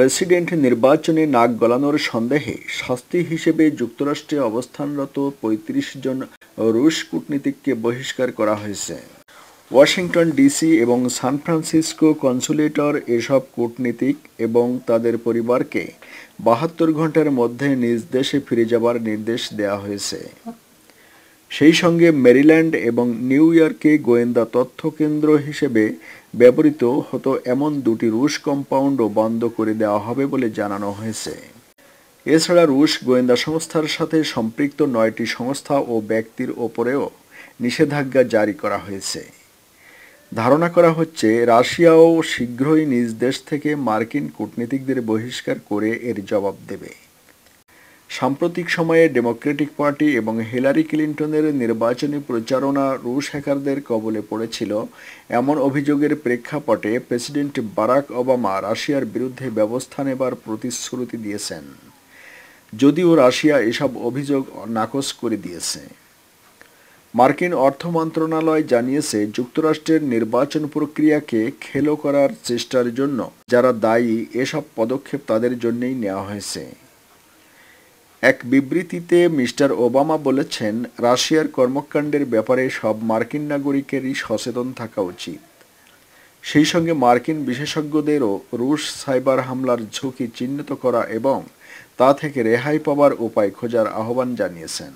President নির্বাচনে নাক গলানোর সন্দেহে শাস্তি হিসেবে যুক্তরাষ্ট্রে অবস্থানরত ৩৫ জন রুশ কূটনীতিককে বহিষ্কার করা হয়েছে। ওয়াশিংটন ডিসি এবং সান ফ্রান্সিসকো কনস্যুলেটর এসব কূটনীতিক এবং তাদের পরিবারকে ৭২ ঘন্টার মধ্যে নিজ দেশে ফিরে যাবার নির্দেশ দেওয়া হয়েছে। সেই সঙ্গে মেরিল্যান্ড এবং নিউ ইয়র্কে গোয়েন্দা তথ্য কেন্দ্র হিসেবে ব্যবহৃত হতো এমন ২টি রুশ কম্পাউন্ডও বন্ধ করে দেওয়া হবে বলে জানানো হয়েছে। এছাড়া রুশ গোয়েন্দা সংস্থার সাথে সম্পৃক্ত ৯টি সংস্থা ও ব্যক্তির ওপরেও নিষেধাজ্ঞা জারি করা হয়েছে। ধারণা করা হচ্ছে রাশিয়াও শীঘ্রই নিজ দেশ থেকে মার্কিন কূটনীতিকদের বহিষ্কার করে এর জবাব দেবে। সাম্প্রতিক সময়ে ডেমোক্রেটিক পার্টি এবং হিলারি ক্লিন্টনের নির্বাচনী প্রচারণা রুশ হ্যাকারদের কবলে পড়েছিল এমন অভিযোগের প্রেক্ষাপটে প্রেসিডেন্ট বারাক ওবামা রাশিয়ার বিরুদ্ধে ব্যবস্থা নেবার প্রতিশ্রুতি দিয়েছেন, যদিও রাশিয়া এসব অভিযোগ নাকচ করে দিয়েছে। মার্কিন অর্থ মন্ত্রণালয় জানিয়েছে, যুক্তরাষ্ট্রের নির্বাচন প্রক্রিয়াকে খেলো করার চেষ্টার জন্য যারা দায়ী এসব পদক্ষেপ তাদের জন্যই নেওয়া হয়েছে। এক বিবৃতিতে মিস্টার ওবামা বলেছেন, রাশিয়ার কর্মকাণ্ডের ব্যাপারে সব মার্কিন নাগরিকেরই সচেতন থাকা উচিত। সেই সঙ্গে মার্কিন বিশেষজ্ঞদেরও রুশ সাইবার হামলার ঝুঁকি চিহ্নিত করা এবং তা থেকে রেহাই পাবার উপায় খোঁজার আহ্বান জানিয়েছেন।